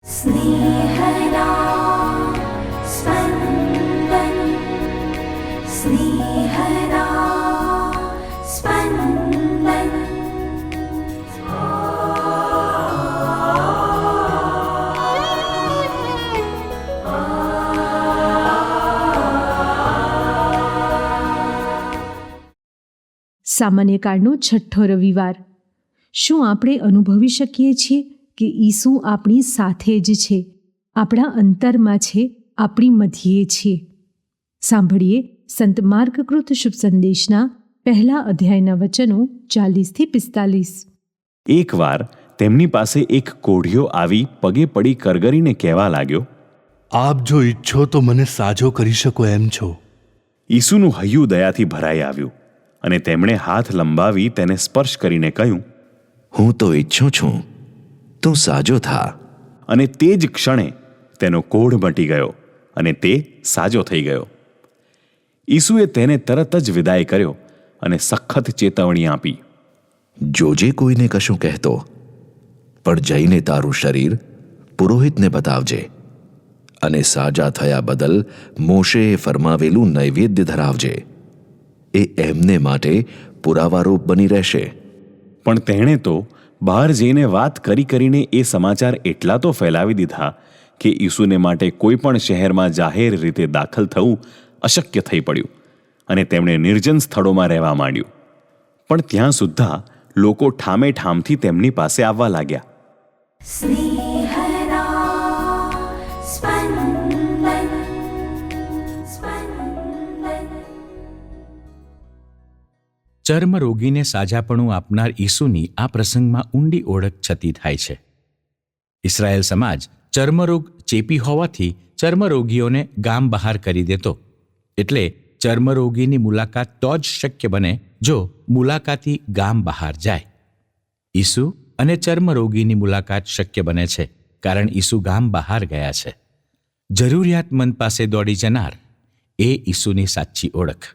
સ્નેહના સ્પંદન, સ્નેહના સ્પંદન. સામાન્ય કાળનો છઠ્ઠો રવિવાર. શું આપણે અનુભવી શકીએ છીએ કે ઈસુ આપણી સાથે જ છે, આપણા અંતરમાં છે, આપણી મધ્યે છે? સાંભળીએ સંત માર્કકૃત શુભ સંદેશના 1 અધ્યાયના વચનો 40-45. એકવાર તેમની પાસે એક કોઢિયો આવી પગે પડી કરગરીને કહેવા લાગ્યો, આપ જો ઈચ્છો તો મને સાજો કરી શકો એમ છો. ઈસુનું હૈયું દયાથી ભરાઈ આવ્યું અને તેમણે હાથ લંબાવી તેને સ્પર્શ કરીને કહ્યું, હું તો ઈચ્છું છું, તું સાજો થા. અને તે જ ક્ષણે તેનો કોઢ મટી ગયો અને તે સાજો થઈ ગયો. ઈસુએ તેને તરત જ વિદાય કર્યો અને સખત ચેતવણી આપી, જોજે કોઈને કશું કહેતો, પણ જઈને તારું શરીર પુરોહિતને બતાવજે અને સાજા થયા બદલ મોશેએ ફરમાવેલું નૈવેદ્ય ધરાવજે. એ એમને માટે પુરાવારૂપ બની રહેશે. પણ તેણે તો બહાર જઈને વાત કરીને એ સમાચાર એટલા તો ફેલાવી દીધા કે ઈસુને માટે કોઈ પણ શહેરમાં જાહેર રીતે દાખલ થવું અશક્ય થઈ પડ્યું અને તેમણે નિર્જન સ્થળોમાં રહેવા માંડ્યું. પણ ત્યાં સુદ્ધા લોકો ઠામે ઠામથી તેમની પાસે આવવા લાગ્યા. સ્નેહના સ્પંદન, સ્પંદન. ચર્મરોગીને સાજાપણું આપનાર ઈસુની આ પ્રસંગમાં ઊંડી ઓળખ છતી થાય છે. ઇસ્રાયેલ સમાજ ચર્મરોગ ચેપી હોવાથી ચર્મરોગીઓને ગામ બહાર કરી દેતો, એટલે ચર્મરોગીની મુલાકાત તો જ શક્ય બને જો મુલાકાતી ગામ બહાર જાય. ઈસુ અને ચર્મરોગીની મુલાકાત શક્ય બને છે કારણ ઈસુ ગામ બહાર ગયા છે. જરૂરિયાતમંદ પાસે દોડી જનાર એ ઈસુની સાચી ઓળખ.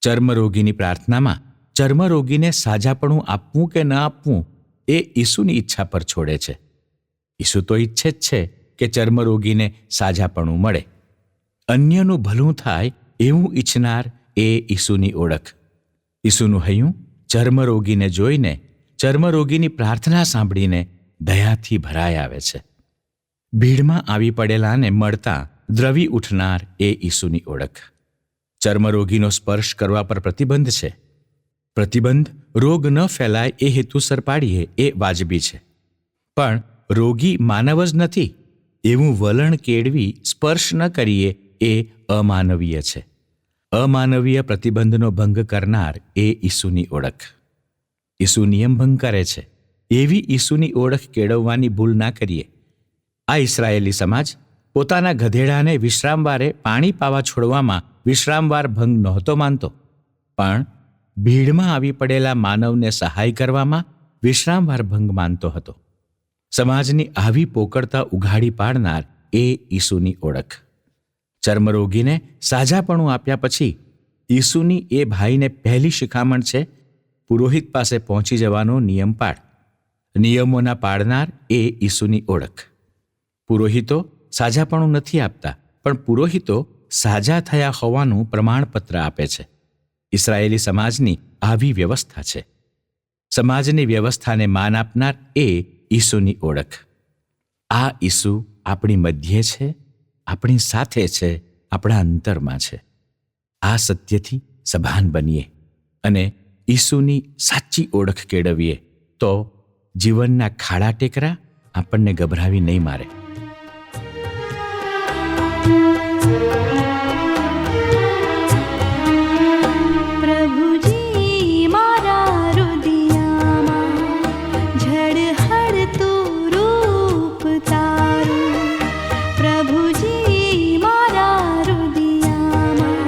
ચર્મરોગીની પ્રાર્થનામાં ચર્મરોગીને સાજાપણું આપવું કે ન આપવું એ ઈસુની ઈચ્છા પર છોડે છે. ઈસુ તો ઈચ્છે જ છે કે ચર્મરોગીને સાજાપણું મળે. અન્યનું ભલું થાય એવું ઈચ્છનાર એ ઈસુની ઓળખ. ઈસુનું હૈયું ચર્મરોગીને જોઈને, ચર્મરોગીની પ્રાર્થના સાંભળીને દયાથી ભરાઈ આવે છે. ભીડમાં આવી પડેલાને મળતા દ્રવી ઉઠનાર એ ઈસુની ઓળખ. ચર્મરોગીનો સ્પર્શ કરવા પર પ્રતિબંધ છે. પ્રતિબંધ રોગ ન ફેલાય એ હેતુસર પાડીએ એ વાજબી છે, પણ રોગી માનવ જ નથી એવું વલણ કેળવી સ્પર્શ ન કરીએ એ અમાનવીય છે. અમાનવીય પ્રતિબંધનો ભંગ કરનાર એ ઈસુની ઓળખ. ઈસુ નિયમ ભંગ કરે છે એવી ઈસુની ઓળખ કેળવવાની ભૂલ ના કરીએ. આ ઇસ્રાયેલી સમાજ પોતાના ગધેડાને વિશ્રામવારે પાણી પાવા છોડવામાં વિશ્રામવાર ભંગ નહોતો માનતો, પણ ભીડમાં આવી પડેલા માનવને સહાય કરવામાં વિશ્રામવાર ભંગ માનતો હતો. સમાજની આવી પોકળતા ઉઘાડી પાડનાર એ ઈસુની ઓળખ. ચર્મરોગીને સાજાપણું આપ્યા પછી ઈસુની એ ભાઈને પહેલી શિખામણ છે, પુરોહિત પાસે પહોંચી જવાનો નિયમ પાડ. નિયમોના પાડનાર એ ઈસુની ઓળખ. પુરોહિતો સાજાપણું નથી આપતા, પણ પુરોહિતો સાજા થયા હોવાનું પ્રમાણપત્ર આપે છે. ઇસ્રાયેલી સમાજની આવી વ્યવસ્થા છે. સમાજની વ્યવસ્થાને માન આપનાર એ ઈસુની ઓળખ. આ ઈસુ આપણી મધ્યે છે, આપણી સાથે છે, આપણા અંતરમાં છે. આ સત્યથી સભાન બનીએ અને ઈસુની સાચી ઓળખ કેળવીએ તો જીવનના ખાડા ટેકરા આપણને ગભરાવી નહીં મારે. પ્રભુજી મારા રુદિયામાં ઝળહળતું રૂપ તારું, પ્રભુજી મારા રુદિયામાં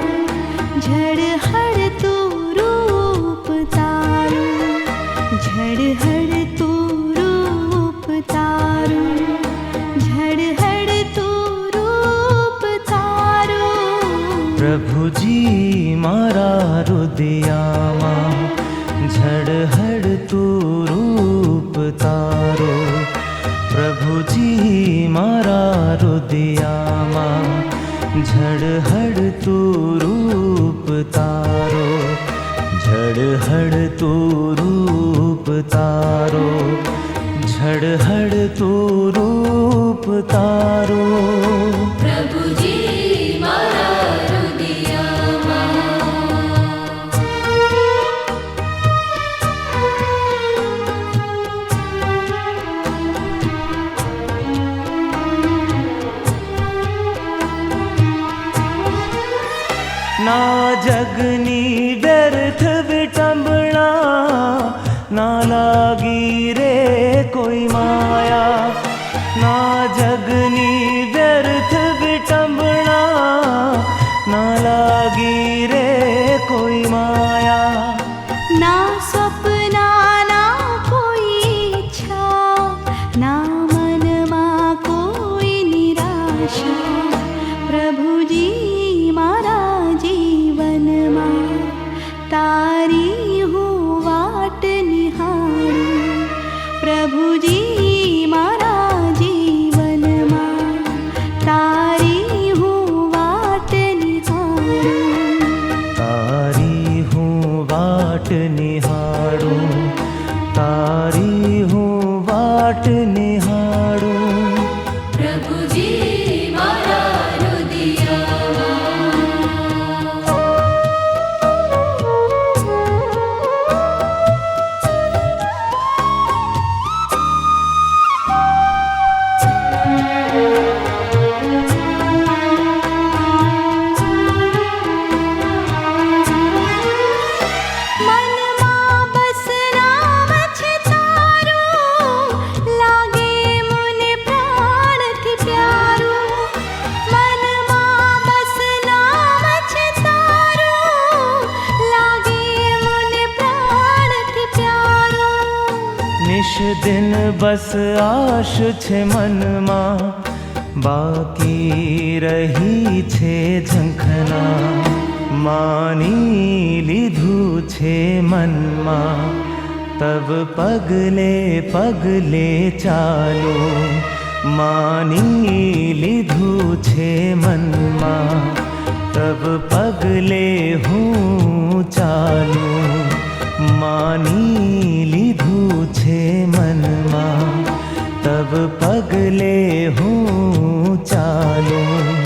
ઝળહળતું રૂપ તારું, ઝળહળતું રૂપ તારું, ઝળહળતું રૂપ તારું. પ્રભુજી મારા હૃદયામાં ઝળહળતું રૂપ તારો, પ્રભુ પ્રભુજી મારા હૃદયામાં ઝળહળતું રૂપ તારો, ઝળહળતું રૂપ તારો, ઝળહળતું રૂપ તારો. પ્રભુજી મારા હૃદયમાં ના જગની વ્યર્થ વિટંબણા, ના લાગી રે કોઈ માયા, ના જગની વ્યર્થ વિટંબણા, ના લાગી રે કોઈ માયા. ના સપના ના કોઈ ઈચ્છા, ના મનમાં કોઈ નિરાશા. પ્રભુજી મારા જીવનમાં તારી હું વાટ નિહાળું. પ્રભુજી મારા જીવનમાં તારી હું વાટ નિહાળું. તારી હું વાટ નિહાળું, તારી હું વાટ નિહાળું. પ્રભુજી મારા મનમાં બસ નામ છે તારું, લાગે મને પ્રાણથી પ્યારું. મનમાં બસ નામ છે તારું, લાગે મને પ્રાણથી પ્યારું. નિશ દિન બસ આશ છે મનમાં, બાકી રહી છે ઝંખના. માની લીધું છે મનમાં, તબ પગલે પગલે ચાલો. માની લીધું છે મનમાં, તબ પગલે હું ચાલું. માની લીધું છે મનમાં, તબ પગલે હું ચાલું.